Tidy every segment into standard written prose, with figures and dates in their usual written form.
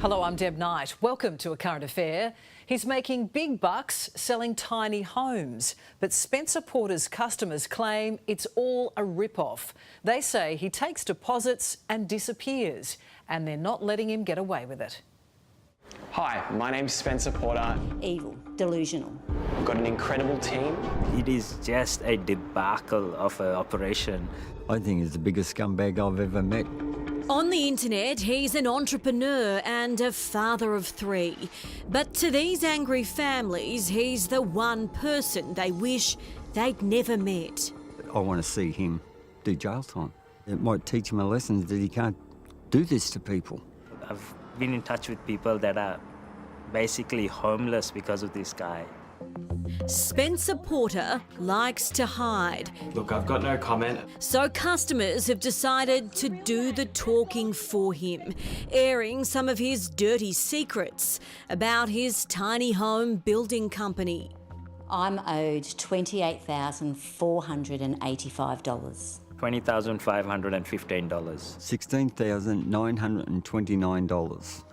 Hello, I'm Deb Knight. Welcome to A Current Affair. He's making big bucks selling tiny homes, but Spencer Porter's customers claim it's all a rip-off. They say he takes deposits and disappears, and they're not letting him get away with it. Hi, my name's Spencer Porter. Evil, delusional. We've got an incredible team. It is just a debacle of an operation. I think he's the biggest scumbag I've ever met. On the internet, he's an entrepreneur and a father of three. But to these angry families, he's the one person they wish they'd never met. I want to see him do jail time. It might teach him a lesson that he can't do this to people. I've been in touch with people that are basically homeless because of this guy. Spencer Porter likes to hide. Look, I've got no comment. So customers have decided to do the talking for him, airing some of his dirty secrets about his tiny home building company. I'm owed $28,485. $20,515. $16,929.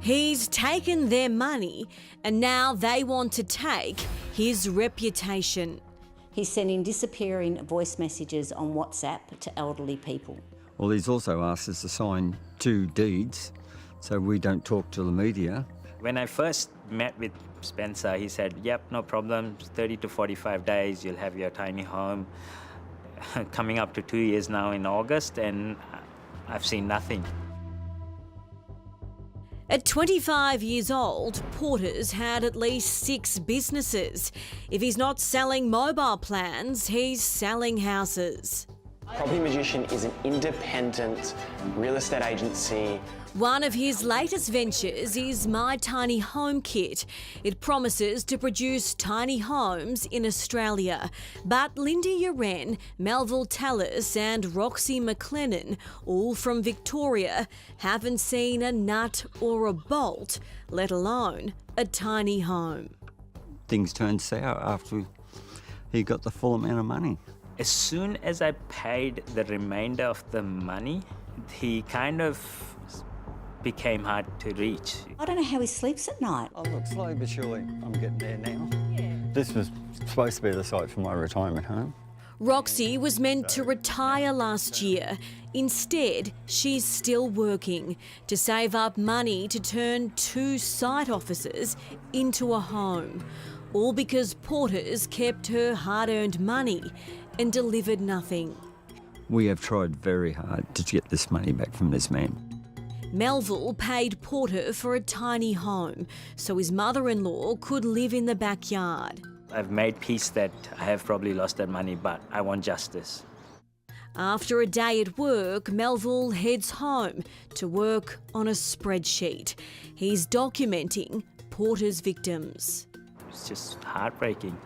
He's taken their money and now they want to take his reputation. He's sending disappearing voice messages on WhatsApp to elderly people. Well, he's also asked us to sign 2 deeds so we don't talk to the media. When I first met with Spencer, he said, yep, no problem, 30 to 45 days, you'll have your tiny home. Coming up to 2 years now in August, and I've seen nothing. At 25 years old, Porter's had at least 6 businesses. If he's not selling mobile plans, he's selling houses. Property Magician is an independent real estate agency. One of his latest ventures is My Tiny Home Kit. It promises to produce tiny homes in Australia. But Lindy Uren, Melville Tallis and Roxy McLennan, all from Victoria, haven't seen a nut or a bolt, let alone a tiny home. Things turned sour after he got the full amount of money. As soon as I paid the remainder of the money, he kind of became hard to reach. I don't know how he sleeps at night. Oh, look, slowly but surely, I'm getting there now. Yeah. This was supposed to be the site for my retirement home. Roxy was meant to retire last year. Instead, she's still working to save up money to turn 2 site offices into a home. All because Porter's kept her hard-earned money and delivered nothing. We have tried very hard to get this money back from this man. Melville paid Porter for a tiny home so his mother-in-law could live in the backyard. I've made peace that I have probably lost that money, but I want justice. After a day at work, Melville heads home to work on a spreadsheet. He's documenting Porter's victims. It's just heartbreaking.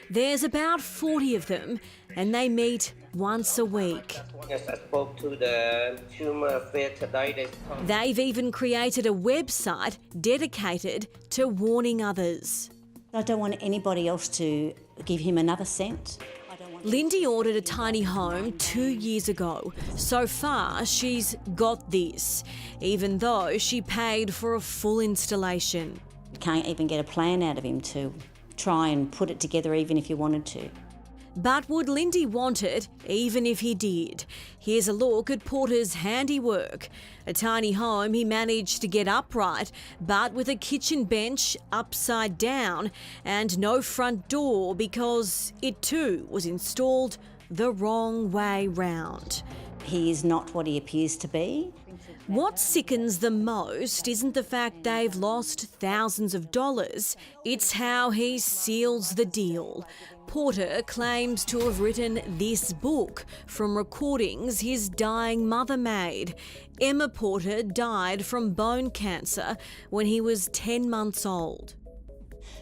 There's about 40 of them and they meet once a week. Yes, I spoke to the tumor affair today. They've even created a website dedicated to warning others. I don't want anybody else to give him another cent. Lindy ordered a tiny home 2 years ago. So far, she's got this, even though she paid for a full installation. You can't even get a plan out of him to try and put it together even if you wanted to. But would Lindy want it even if he did? Here's a look at Porter's handiwork. A tiny home he managed to get upright, but with a kitchen bench upside down and no front door because it too was installed the wrong way round. He is not what he appears to be. What sickens them most isn't the fact they've lost thousands of dollars, it's how he seals the deal. Porter claims to have written this book from recordings his dying mother made. Emma Porter died from bone cancer when he was 10 months old.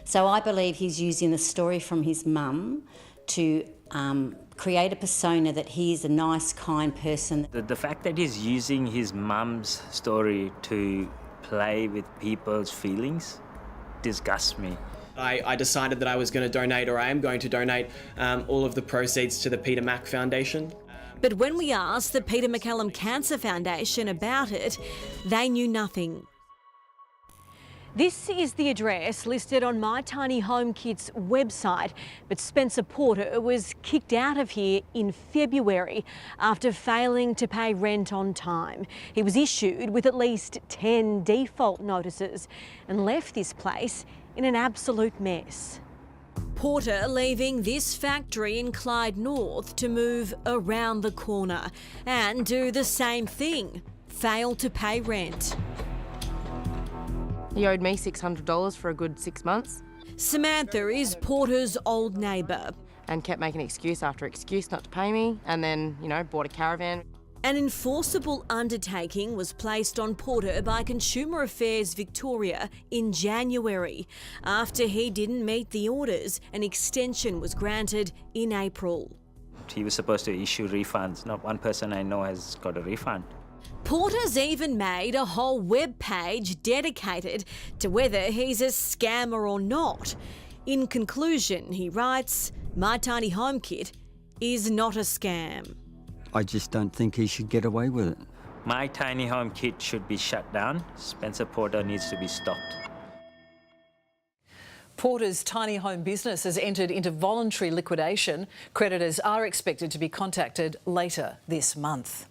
So I believe he's using the story from his mum to create a persona that he is a nice, kind person. The fact that he's using his mum's story to play with people's feelings disgusts me. I decided that I was going to donate, or I am going to donate, all of the proceeds to the Peter Mac Foundation. But when we asked the Peter MacCallum Cancer Foundation about it, they knew nothing. This is the address listed on My Tiny Home Kit's website, but Spencer Porter was kicked out of here in February after failing to pay rent on time. He was issued with at least 10 default notices and left this place in an absolute mess. Porter leaving this factory in Clyde North to move around the corner and do the same thing, fail to pay rent. He owed me $600 for a good 6 months. Samantha is Porter's old neighbour. And kept making excuse after excuse not to pay me, and then, bought a caravan. An enforceable undertaking was placed on Porter by Consumer Affairs Victoria in January. After he didn't meet the orders, an extension was granted in April. He was supposed to issue refunds. Not one person I know has got a refund. Porter's even made a whole web page dedicated to whether he's a scammer or not. In conclusion, he writes, My Tiny Home Kit is not a scam. I just don't think he should get away with it. My Tiny Home Kit should be shut down. Spencer Porter needs to be stopped. Porter's tiny home business has entered into voluntary liquidation. Creditors are expected to be contacted later this month.